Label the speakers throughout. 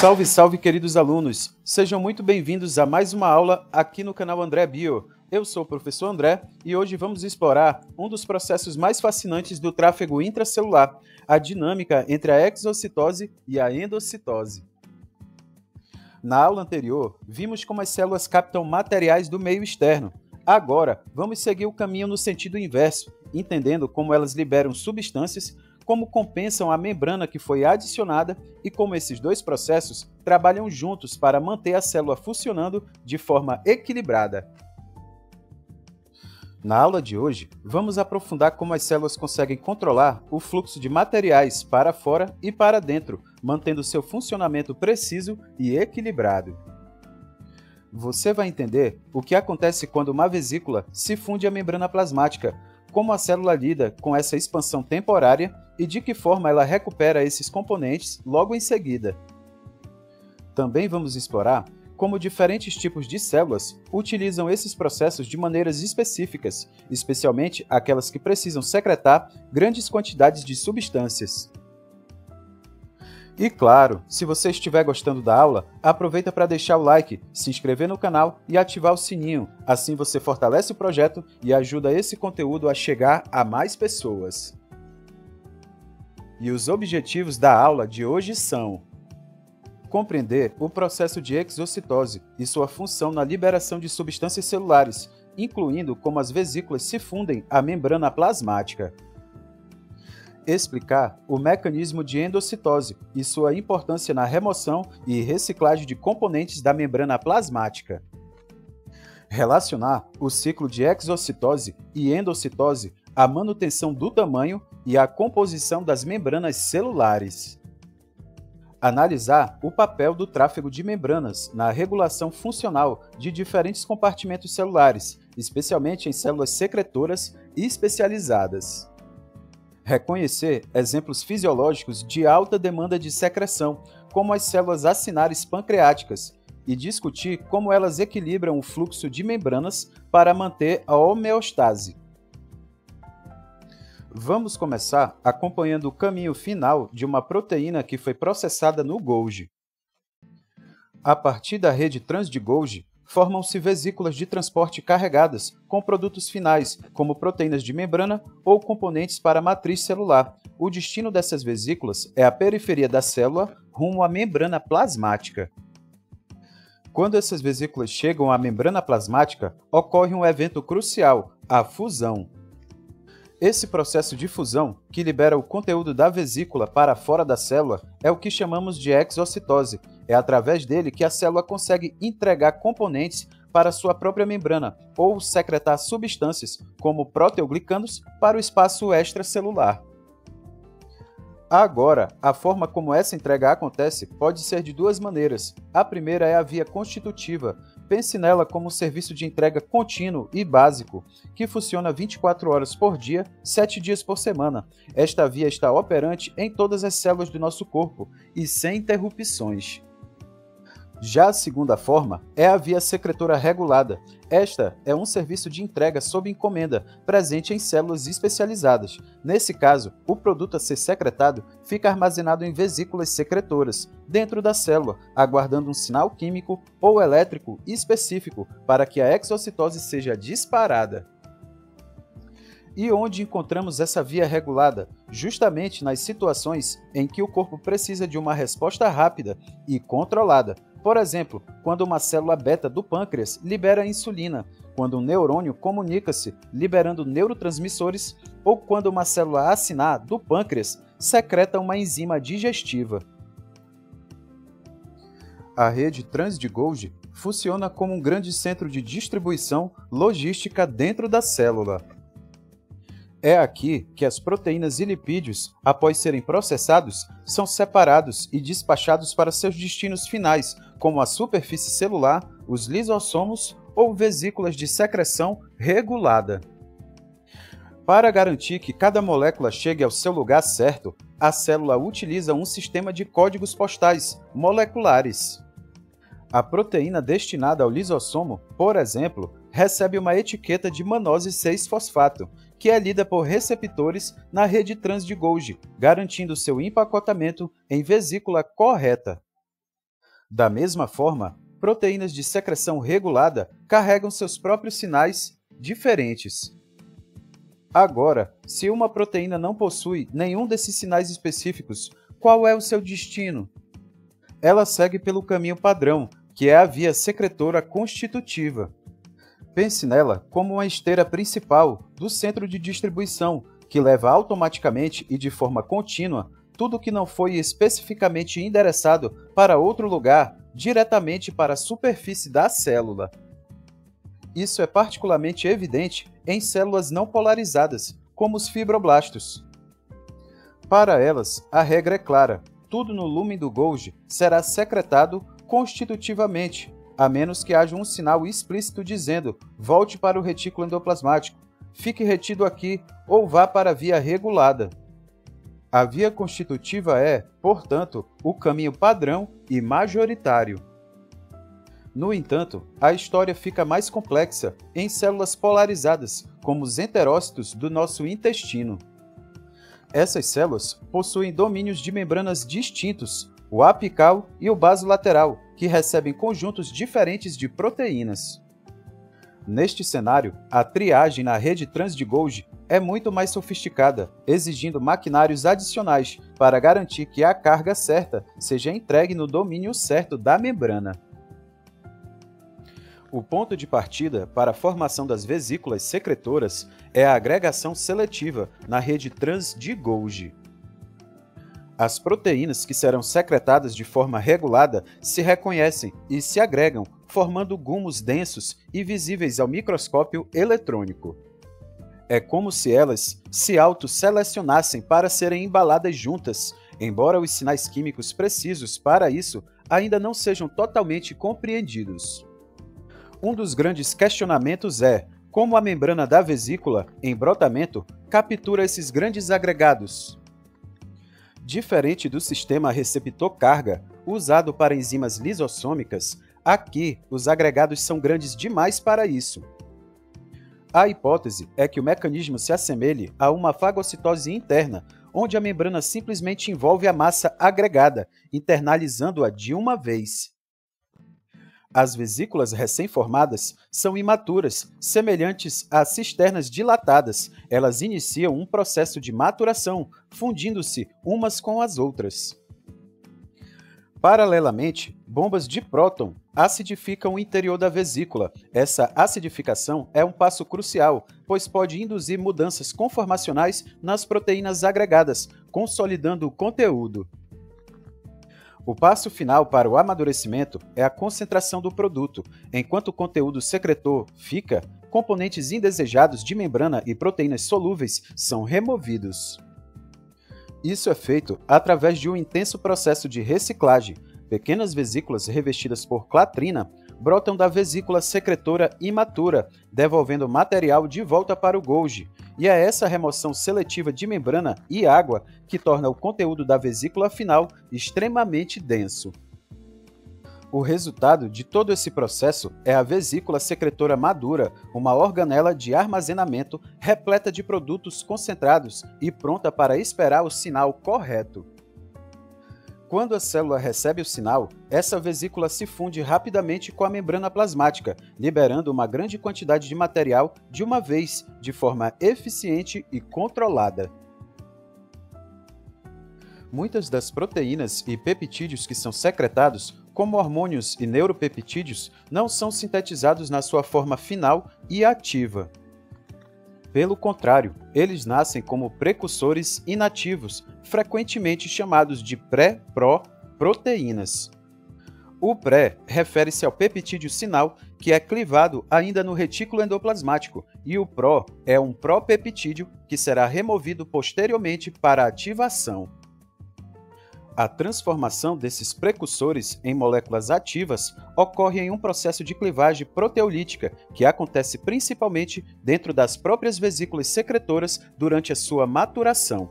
Speaker 1: Salve, salve, queridos alunos! Sejam muito bem-vindos a mais uma aula aqui no canal André Bio. Eu sou o professor André e hoje vamos explorar um dos processos mais fascinantes do tráfego intracelular, a dinâmica entre a exocitose e a endocitose. Na aula anterior, vimos como as células captam materiais do meio externo. Agora, vamos seguir o caminho no sentido inverso, entendendo como elas liberam substâncias, como compensam a membrana que foi adicionada e como esses dois processos trabalham juntos para manter a célula funcionando de forma equilibrada. Na aula de hoje, vamos aprofundar como as células conseguem controlar o fluxo de materiais para fora e para dentro, mantendo seu funcionamento preciso e equilibrado. Você vai entender o que acontece quando uma vesícula se funde à membrana plasmática, como a célula lida com essa expansão temporária e de que forma ela recupera esses componentes logo em seguida. Também vamos explorar como diferentes tipos de células utilizam esses processos de maneiras específicas, especialmente aquelas que precisam secretar grandes quantidades de substâncias. E claro, se você estiver gostando da aula, aproveita para deixar o like, se inscrever no canal e ativar o sininho. Assim você fortalece o projeto e ajuda esse conteúdo a chegar a mais pessoas. E os objetivos da aula de hoje são: compreender o processo de exocitose e sua função na liberação de substâncias celulares, incluindo como as vesículas se fundem à membrana plasmática. Explicar o mecanismo de endocitose e sua importância na remoção e reciclagem de componentes da membrana plasmática. Relacionar o ciclo de exocitose e endocitose à manutenção do tamanho e à composição das membranas celulares. Analisar o papel do tráfego de membranas na regulação funcional de diferentes compartimentos celulares, especialmente em células secretoras e especializadas. Reconhecer exemplos fisiológicos de alta demanda de secreção, como as células acinares pancreáticas, e discutir como elas equilibram o fluxo de membranas para manter a homeostase. Vamos começar acompanhando o caminho final de uma proteína que foi processada no Golgi. A partir da rede trans de Golgi, formam-se vesículas de transporte carregadas com produtos finais, como proteínas de membrana ou componentes para a matriz celular. O destino dessas vesículas é a periferia da célula rumo à membrana plasmática. Quando essas vesículas chegam à membrana plasmática, ocorre um evento crucial, a fusão. Esse processo de fusão, que libera o conteúdo da vesícula para fora da célula, é o que chamamos de exocitose. É através dele que a célula consegue entregar componentes para sua própria membrana ou secretar substâncias, como proteoglicanos, para o espaço extracelular. Agora, a forma como essa entrega acontece pode ser de duas maneiras. A primeira é a via constitutiva. Pense nela como um serviço de entrega contínuo e básico, que funciona 24 horas por dia, 7 dias por semana. Esta via está operante em todas as células do nosso corpo e sem interrupções. Já a segunda forma é a via secretora regulada. Esta é um serviço de entrega sob encomenda, presente em células especializadas. Nesse caso, o produto a ser secretado fica armazenado em vesículas secretoras, dentro da célula, aguardando um sinal químico ou elétrico específico para que a exocitose seja disparada. E onde encontramos essa via regulada? Justamente nas situações em que o corpo precisa de uma resposta rápida e controlada. Por exemplo, quando uma célula beta do pâncreas libera insulina, quando um neurônio comunica-se liberando neurotransmissores, ou quando uma célula acinar do pâncreas secreta uma enzima digestiva. A rede trans de Golgi funciona como um grande centro de distribuição logística dentro da célula. É aqui que as proteínas e lipídios, após serem processados, são separados e despachados para seus destinos finais, como a superfície celular, os lisossomos ou vesículas de secreção regulada. Para garantir que cada molécula chegue ao seu lugar certo, a célula utiliza um sistema de códigos postais moleculares. A proteína destinada ao lisossomo, por exemplo, recebe uma etiqueta de manose 6-fosfato, que é lida por receptores na rede trans de Golgi, garantindo seu empacotamento em vesícula correta. Da mesma forma, proteínas de secreção regulada carregam seus próprios sinais diferentes. Agora, se uma proteína não possui nenhum desses sinais específicos, qual é o seu destino? Ela segue pelo caminho padrão, que é a via secretora constitutiva. Pense nela como uma esteira principal do centro de distribuição, que leva automaticamente e de forma contínua tudo que não foi especificamente endereçado para outro lugar diretamente para a superfície da célula. Isso é particularmente evidente em células não polarizadas, como os fibroblastos. Para elas, a regra é clara: tudo no lúmen do Golgi será secretado constitutivamente, a menos que haja um sinal explícito dizendo volte para o retículo endoplasmático, fique retido aqui ou vá para a via regulada. A via constitutiva é, portanto, o caminho padrão e majoritário. No entanto, a história fica mais complexa em células polarizadas, como os enterócitos do nosso intestino. Essas células possuem domínios de membranas distintos, o apical e o basolateral, que recebem conjuntos diferentes de proteínas. Neste cenário, a triagem na rede trans de Golgi é muito mais sofisticada, exigindo maquinários adicionais para garantir que a carga certa seja entregue no domínio certo da membrana. O ponto de partida para a formação das vesículas secretoras é a agregação seletiva na rede trans de Golgi. As proteínas que serão secretadas de forma regulada se reconhecem e se agregam, formando gumos densos e visíveis ao microscópio eletrônico. É como se elas se autosselecionassem para serem embaladas juntas, embora os sinais químicos precisos para isso ainda não sejam totalmente compreendidos. Um dos grandes questionamentos é como a membrana da vesícula, em brotamento, captura esses grandes agregados. Diferente do sistema receptor-carga, usado para enzimas lisossômicas, aqui os agregados são grandes demais para isso. A hipótese é que o mecanismo se assemelhe a uma fagocitose interna, onde a membrana simplesmente envolve a massa agregada, internalizando-a de uma vez. As vesículas recém-formadas são imaturas, semelhantes a cisternas dilatadas. Elas iniciam um processo de maturação, fundindo-se umas com as outras. Paralelamente, bombas de próton acidificam o interior da vesícula. Essa acidificação é um passo crucial, pois pode induzir mudanças conformacionais nas proteínas agregadas, consolidando o conteúdo. O passo final para o amadurecimento é a concentração do produto. Enquanto o conteúdo secretor fica, componentes indesejados de membrana e proteínas solúveis são removidos. Isso é feito através de um intenso processo de reciclagem. Pequenas vesículas revestidas por clatrina brotam da vesícula secretora imatura, devolvendo material de volta para o Golgi. E é essa remoção seletiva de membrana e água que torna o conteúdo da vesícula final extremamente denso. O resultado de todo esse processo é a vesícula secretora madura, uma organela de armazenamento repleta de produtos concentrados e pronta para esperar o sinal correto. Quando a célula recebe o sinal, essa vesícula se funde rapidamente com a membrana plasmática, liberando uma grande quantidade de material de uma vez, de forma eficiente e controlada. Muitas das proteínas e peptídeos que são secretados, como hormônios e neuropeptídeos, não são sintetizados na sua forma final e ativa. Pelo contrário, eles nascem como precursores inativos, frequentemente chamados de pré-proteínas. O pré refere-se ao peptídeo sinal, que é clivado ainda no retículo endoplasmático, e o pró é um propeptídeo que será removido posteriormente para ativação. A transformação desses precursores em moléculas ativas ocorre em um processo de clivagem proteolítica que acontece principalmente dentro das próprias vesículas secretoras durante a sua maturação.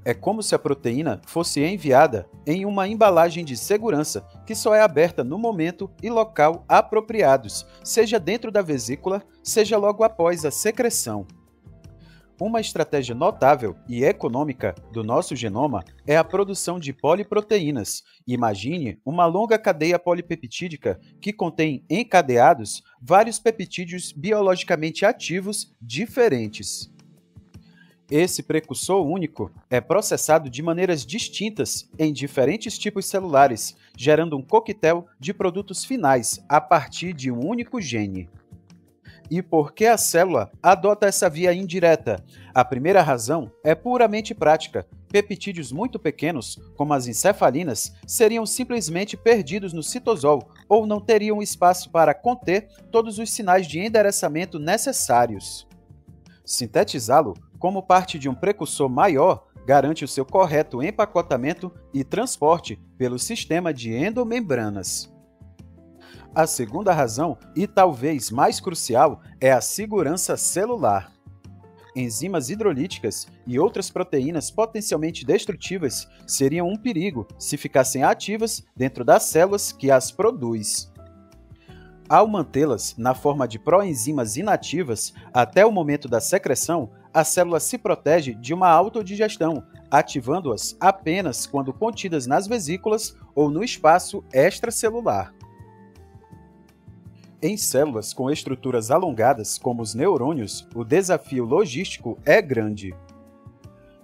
Speaker 1: É como se a proteína fosse enviada em uma embalagem de segurança que só é aberta no momento e local apropriados, seja dentro da vesícula, seja logo após a secreção. Uma estratégia notável e econômica do nosso genoma é a produção de poliproteínas. Imagine uma longa cadeia polipeptídica que contém encadeados vários peptídeos biologicamente ativos diferentes. Esse precursor único é processado de maneiras distintas em diferentes tipos celulares, gerando um coquetel de produtos finais a partir de um único gene. E por que a célula adota essa via indireta? A primeira razão é puramente prática. Peptídeos muito pequenos, como as encefalinas, seriam simplesmente perdidos no citosol ou não teriam espaço para conter todos os sinais de endereçamento necessários. Sintetizá-lo como parte de um precursor maior garante o seu correto empacotamento e transporte pelo sistema de endomembranas. A segunda razão, e talvez mais crucial, é a segurança celular. Enzimas hidrolíticas e outras proteínas potencialmente destrutivas seriam um perigo se ficassem ativas dentro das células que as produz. Ao mantê-las na forma de proenzimas inativas, até o momento da secreção, a célula se protege de uma autodigestão, ativando-as apenas quando contidas nas vesículas ou no espaço extracelular. Em células com estruturas alongadas, como os neurônios, o desafio logístico é grande.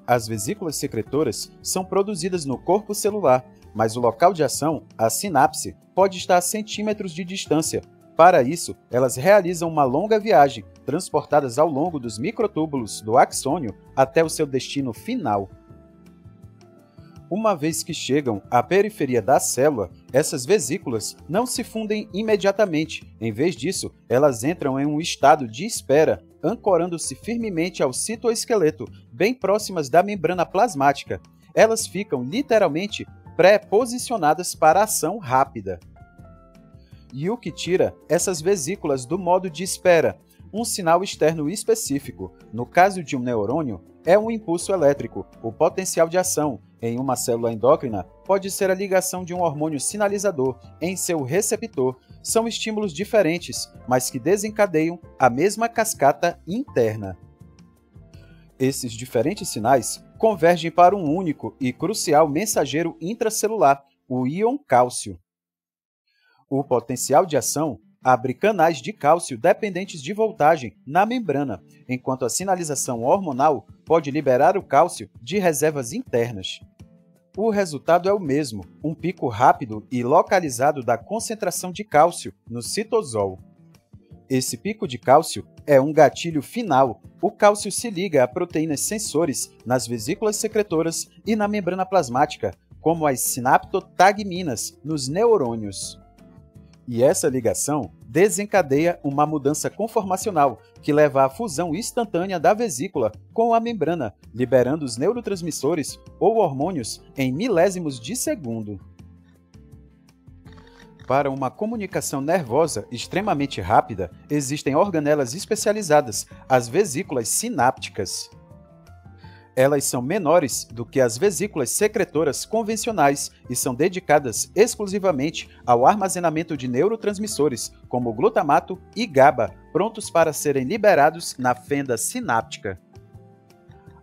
Speaker 1: As vesículas secretoras são produzidas no corpo celular, mas o local de ação, a sinapse, pode estar a centímetros de distância. Para isso, elas realizam uma longa viagem, transportadas ao longo dos microtúbulos do axônio até o seu destino final. Uma vez que chegam à periferia da célula, essas vesículas não se fundem imediatamente. Em vez disso, elas entram em um estado de espera, ancorando-se firmemente ao citoesqueleto, bem próximas da membrana plasmática. Elas ficam literalmente pré-posicionadas para a ação rápida. E o que tira essas vesículas do modo de espera? Um sinal externo específico. No caso de um neurônio, é um impulso elétrico. O potencial de ação em uma célula endócrina pode ser a ligação de um hormônio sinalizador em seu receptor. São estímulos diferentes, mas que desencadeiam a mesma cascata interna. Esses diferentes sinais convergem para um único e crucial mensageiro intracelular, o íon cálcio. O potencial de ação abre canais de cálcio dependentes de voltagem na membrana, enquanto a sinalização hormonal pode liberar o cálcio de reservas internas. O resultado é o mesmo, um pico rápido e localizado da concentração de cálcio no citosol. Esse pico de cálcio é um gatilho final. O cálcio se liga a proteínas sensores nas vesículas secretoras e na membrana plasmática, como as sinaptotagminas nos neurônios. E essa ligação desencadeia uma mudança conformacional que leva à fusão instantânea da vesícula com a membrana, liberando os neurotransmissores ou hormônios em milésimos de segundo. Para uma comunicação nervosa extremamente rápida, existem organelas especializadas, as vesículas sinápticas. Elas são menores do que as vesículas secretoras convencionais e são dedicadas exclusivamente ao armazenamento de neurotransmissores, como glutamato e GABA, prontos para serem liberados na fenda sináptica.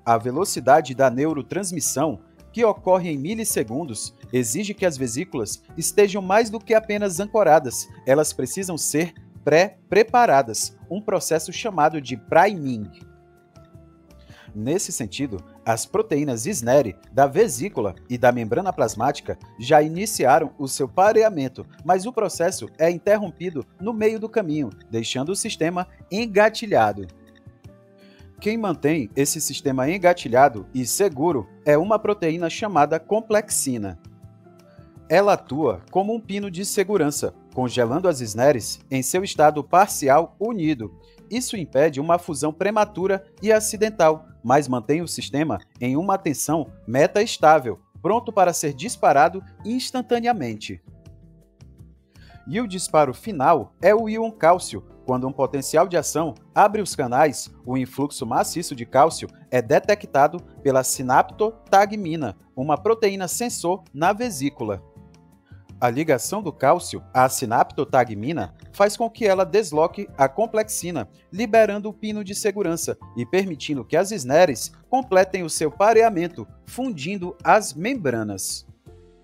Speaker 1: A velocidade da neurotransmissão, que ocorre em milissegundos, exige que as vesículas estejam mais do que apenas ancoradas, elas precisam ser pré-preparadas, um processo chamado de priming. Nesse sentido, as proteínas SNERE da vesícula e da membrana plasmática já iniciaram o seu pareamento, mas o processo é interrompido no meio do caminho, deixando o sistema engatilhado. Quem mantém esse sistema engatilhado e seguro é uma proteína chamada complexina. Ela atua como um pino de segurança, congelando as SNERes em seu estado parcial unido. Isso impede uma fusão prematura e acidental, mas mantém o sistema em uma tensão metaestável, pronto para ser disparado instantaneamente. E o disparo final é o íon cálcio. Quando um potencial de ação abre os canais, o influxo maciço de cálcio é detectado pela sinaptotagmina, uma proteína sensor na vesícula. A ligação do cálcio à sinaptotagmina faz com que ela desloque a complexina, liberando o pino de segurança e permitindo que as SNERs completem o seu pareamento, fundindo as membranas.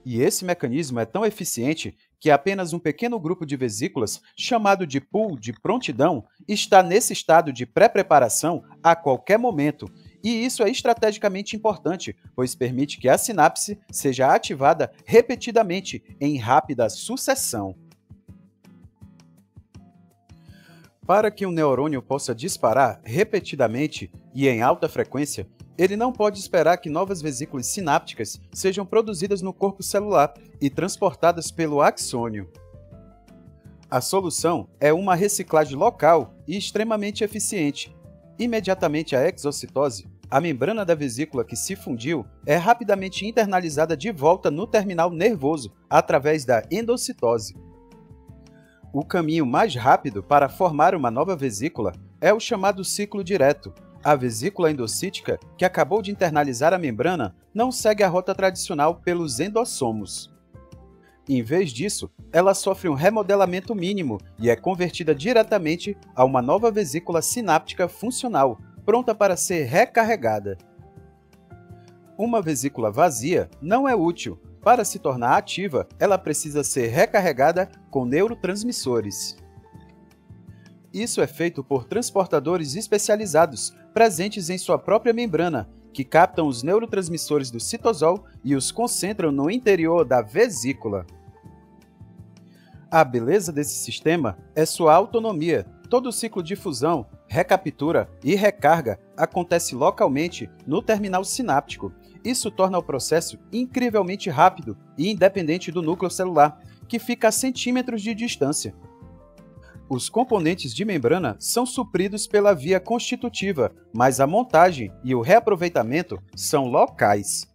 Speaker 1: E esse mecanismo é tão eficiente que apenas um pequeno grupo de vesículas, chamado de pool de prontidão, está nesse estado de pré-preparação a qualquer momento. E isso é estrategicamente importante, pois permite que a sinapse seja ativada repetidamente em rápida sucessão. Para que um neurônio possa disparar repetidamente e em alta frequência, ele não pode esperar que novas vesículas sinápticas sejam produzidas no corpo celular e transportadas pelo axônio. A solução é uma reciclagem local e extremamente eficiente. Imediatamente à exocitose, a membrana da vesícula que se fundiu é rapidamente internalizada de volta no terminal nervoso através da endocitose. O caminho mais rápido para formar uma nova vesícula é o chamado ciclo direto. A vesícula endocítica, que acabou de internalizar a membrana, não segue a rota tradicional pelos endossomos. Em vez disso, ela sofre um remodelamento mínimo e é convertida diretamente a uma nova vesícula sináptica funcional, pronta para ser recarregada. Uma vesícula vazia não é útil. Para se tornar ativa, ela precisa ser recarregada com neurotransmissores. Isso é feito por transportadores especializados, presentes em sua própria membrana, que captam os neurotransmissores do citosol e os concentram no interior da vesícula. A beleza desse sistema é sua autonomia. Todo o ciclo de fusão, recaptura e recarga acontece localmente no terminal sináptico. Isso torna o processo incrivelmente rápido e independente do núcleo celular, que fica a centímetros de distância. Os componentes de membrana são supridos pela via constitutiva, mas a montagem e o reaproveitamento são locais.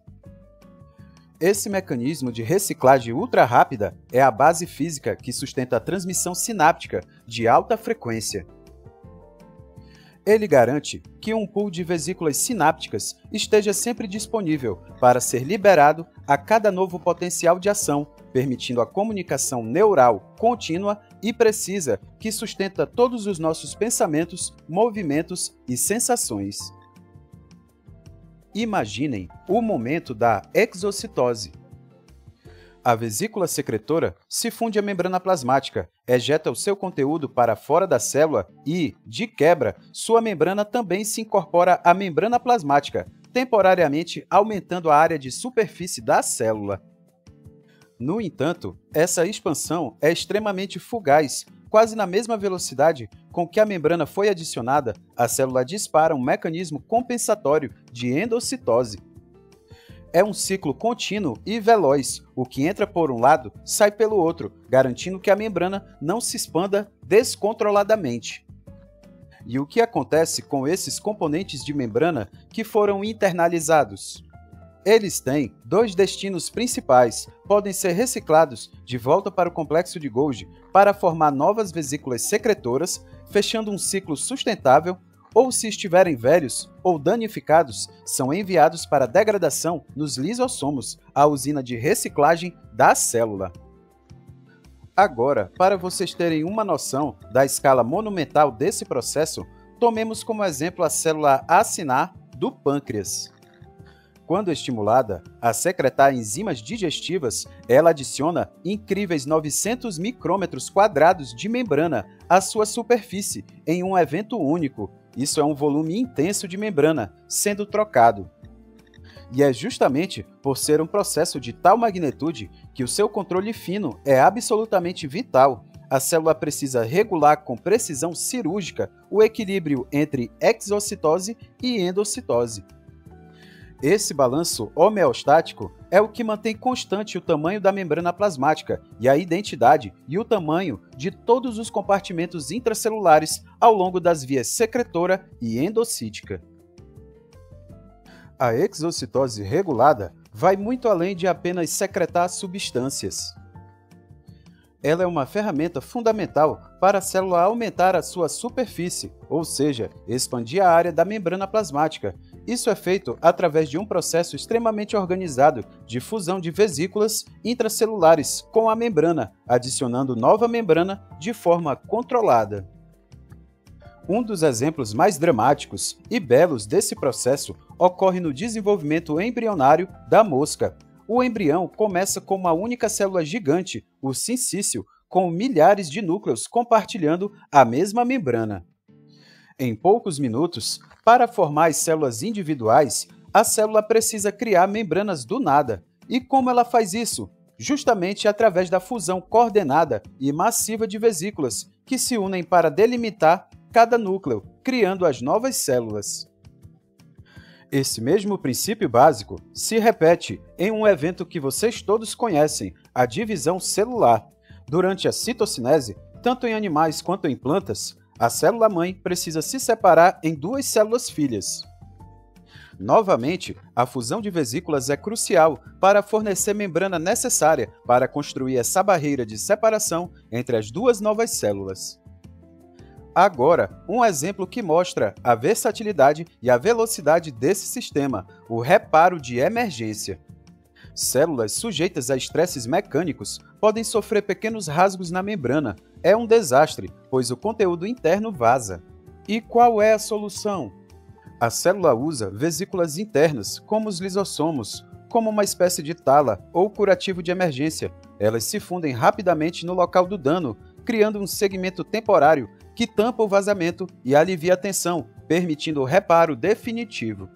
Speaker 1: Esse mecanismo de reciclagem ultra-rápida é a base física que sustenta a transmissão sináptica de alta frequência. Ele garante que um pool de vesículas sinápticas esteja sempre disponível para ser liberado a cada novo potencial de ação, permitindo a comunicação neural contínua e precisa que sustenta todos os nossos pensamentos, movimentos e sensações. Imaginem o momento da exocitose. A vesícula secretora se funde à membrana plasmática, ejeta o seu conteúdo para fora da célula e, de quebra, sua membrana também se incorpora à membrana plasmática, temporariamente aumentando a área de superfície da célula. No entanto, essa expansão é extremamente fugaz. Quase na mesma velocidade com que a membrana foi adicionada, a célula dispara um mecanismo compensatório de endocitose. É um ciclo contínuo e veloz. O que entra por um lado, sai pelo outro, garantindo que a membrana não se expanda descontroladamente. E o que acontece com esses componentes de membrana que foram internalizados? Eles têm dois destinos principais. Podem ser reciclados de volta para o complexo de Golgi para formar novas vesículas secretoras, fechando um ciclo sustentável, ou se estiverem velhos ou danificados, são enviados para degradação nos lisossomos, a usina de reciclagem da célula. Agora, para vocês terem uma noção da escala monumental desse processo, tomemos como exemplo a célula acinar do pâncreas. Quando estimulada a secretar enzimas digestivas, ela adiciona incríveis 900 micrômetros quadrados de membrana à sua superfície em um evento único. Isso é um volume intenso de membrana sendo trocado. E é justamente por ser um processo de tal magnitude que o seu controle fino é absolutamente vital. A célula precisa regular com precisão cirúrgica o equilíbrio entre exocitose e endocitose. Esse balanço homeostático é o que mantém constante o tamanho da membrana plasmática e a identidade e o tamanho de todos os compartimentos intracelulares ao longo das vias secretora e endocítica. A exocitose regulada vai muito além de apenas secretar substâncias. Ela é uma ferramenta fundamental para a célula aumentar a sua superfície, ou seja, expandir a área da membrana plasmática. Isso é feito através de um processo extremamente organizado de fusão de vesículas intracelulares com a membrana, adicionando nova membrana de forma controlada. Um dos exemplos mais dramáticos e belos desse processo ocorre no desenvolvimento embrionário da mosca. O embrião começa com uma única célula gigante, o sincício, com milhares de núcleos compartilhando a mesma membrana. Em poucos minutos, para formar as células individuais, a célula precisa criar membranas do nada. E como ela faz isso? Justamente através da fusão coordenada e massiva de vesículas, que se unem para delimitar cada núcleo, criando as novas células. Esse mesmo princípio básico se repete em um evento que vocês todos conhecem, a divisão celular. Durante a citocinese, tanto em animais quanto em plantas, a célula-mãe precisa se separar em duas células filhas. Novamente, a fusão de vesículas é crucial para fornecer membrana necessária para construir essa barreira de separação entre as duas novas células. Agora, um exemplo que mostra a versatilidade e a velocidade desse sistema, o reparo de emergência. Células sujeitas a estresses mecânicos podem sofrer pequenos rasgos na membrana. É um desastre, pois o conteúdo interno vaza. E qual é a solução? A célula usa vesículas internas, como os lisossomos, como uma espécie de tala ou curativo de emergência. Elas se fundem rapidamente no local do dano, criando um segmento temporário que tampa o vazamento e alivia a tensão, permitindo o reparo definitivo.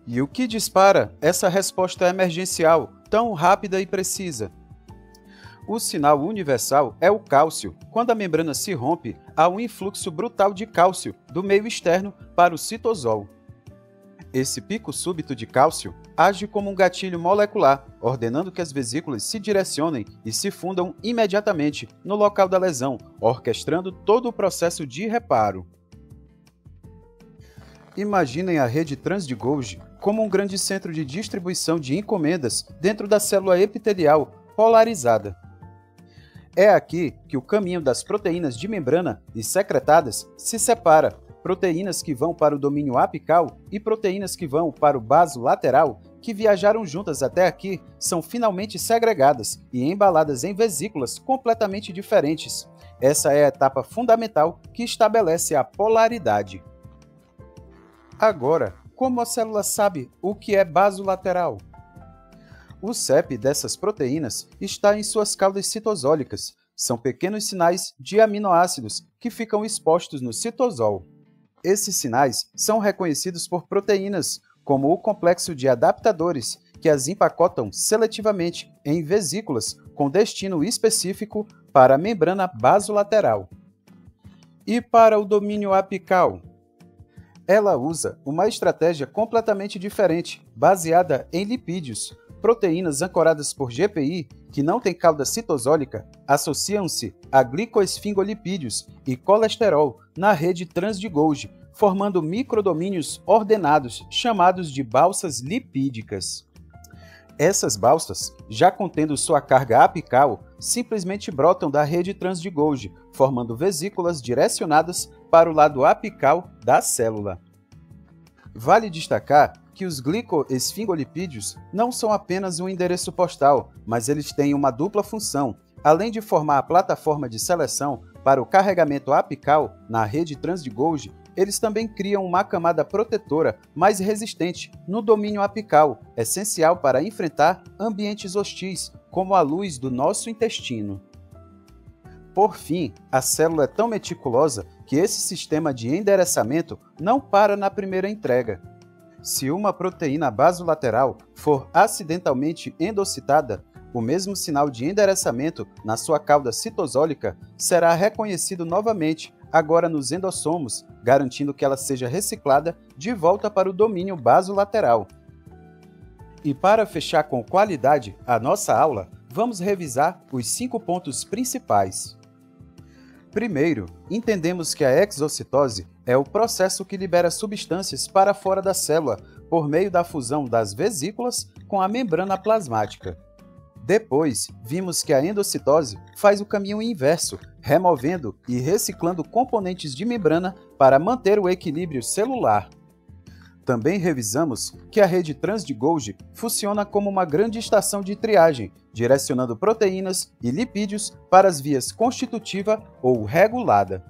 Speaker 1: E o que dispara essa resposta emergencial tão rápida e precisa? O sinal universal é o cálcio. Quando a membrana se rompe, há um influxo brutal de cálcio do meio externo para o citosol. Esse pico súbito de cálcio age como um gatilho molecular, ordenando que as vesículas se direcionem e se fundam imediatamente no local da lesão, orquestrando todo o processo de reparo. Imaginem a rede trans de Golgi como um grande centro de distribuição de encomendas dentro da célula epitelial polarizada. É aqui que o caminho das proteínas de membrana e secretadas se separa. Proteínas que vão para o domínio apical e proteínas que vão para o baso lateral, que viajaram juntas até aqui, são finalmente segregadas e embaladas em vesículas completamente diferentes. Essa é a etapa fundamental que estabelece a polaridade. Agora, como a célula sabe o que é baso lateral? O CEP dessas proteínas está em suas caudas citosólicas. São pequenos sinais de aminoácidos que ficam expostos no citosol. Esses sinais são reconhecidos por proteínas, como o complexo de adaptadores, que as empacotam seletivamente em vesículas com destino específico para a membrana basolateral. E para o domínio apical? Ela usa uma estratégia completamente diferente, baseada em lipídios. Proteínas ancoradas por GPI, que não têm cauda citosólica, associam-se a glicoesfingolipídios e colesterol na rede trans de Golgi, formando microdomínios ordenados, chamados de balsas lipídicas. Essas balsas, já contendo sua carga apical, simplesmente brotam da rede trans de Golgi, formando vesículas direcionadas para o lado apical da célula. Vale destacar que os glicoesfingolipídios não são apenas um endereço postal, mas eles têm uma dupla função. Além de formar a plataforma de seleção para o carregamento apical na rede trans de Golgi, eles também criam uma camada protetora mais resistente no domínio apical, essencial para enfrentar ambientes hostis, como a luz do nosso intestino. Por fim, a célula é tão meticulosa que esse sistema de endereçamento não para na primeira entrega. Se uma proteína basolateral for acidentalmente endocitada, o mesmo sinal de endereçamento na sua cauda citosólica será reconhecido novamente, agora nos endossomos, garantindo que ela seja reciclada de volta para o domínio basolateral. E para fechar com qualidade a nossa aula, vamos revisar os 5 pontos principais. Primeiro, entendemos que a exocitose é o processo que libera substâncias para fora da célula por meio da fusão das vesículas com a membrana plasmática. Depois, vimos que a endocitose faz o caminho inverso, removendo e reciclando componentes de membrana para manter o equilíbrio celular. Também revisamos que a rede trans de Golgi funciona como uma grande estação de triagem, direcionando proteínas e lipídios para as vias constitutiva ou regulada.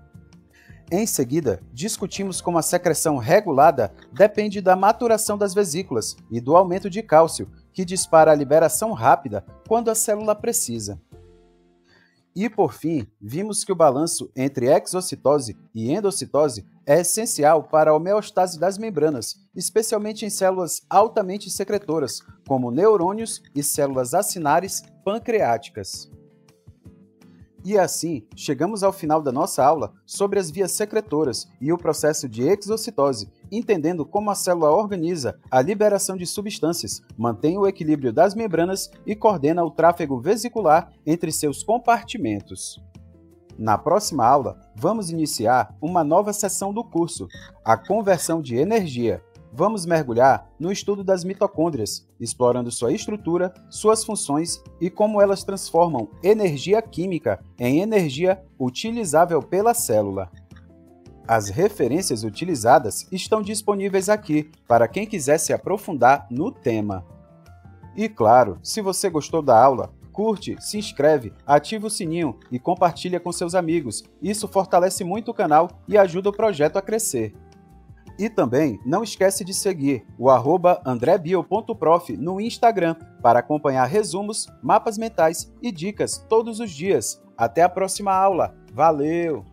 Speaker 1: Em seguida, discutimos como a secreção regulada depende da maturação das vesículas e do aumento de cálcio, que dispara a liberação rápida quando a célula precisa. E, por fim, vimos que o balanço entre exocitose e endocitose é essencial para a homeostase das membranas, especialmente em células altamente secretoras, como neurônios e células acinares pancreáticas. E assim, chegamos ao final da nossa aula sobre as vias secretoras e o processo de exocitose, entendendo como a célula organiza a liberação de substâncias, mantém o equilíbrio das membranas e coordena o tráfego vesicular entre seus compartimentos. Na próxima aula, vamos iniciar uma nova seção do curso, a conversão de energia. Vamos mergulhar no estudo das mitocôndrias, explorando sua estrutura, suas funções e como elas transformam energia química em energia utilizável pela célula. As referências utilizadas estão disponíveis aqui para quem quiser se aprofundar no tema. E claro, se você gostou da aula, curte, se inscreve, ativa o sininho e compartilha com seus amigos. Isso fortalece muito o canal e ajuda o projeto a crescer. E também não esquece de seguir o @andrebio.prof no Instagram para acompanhar resumos, mapas mentais e dicas todos os dias. Até a próxima aula. Valeu!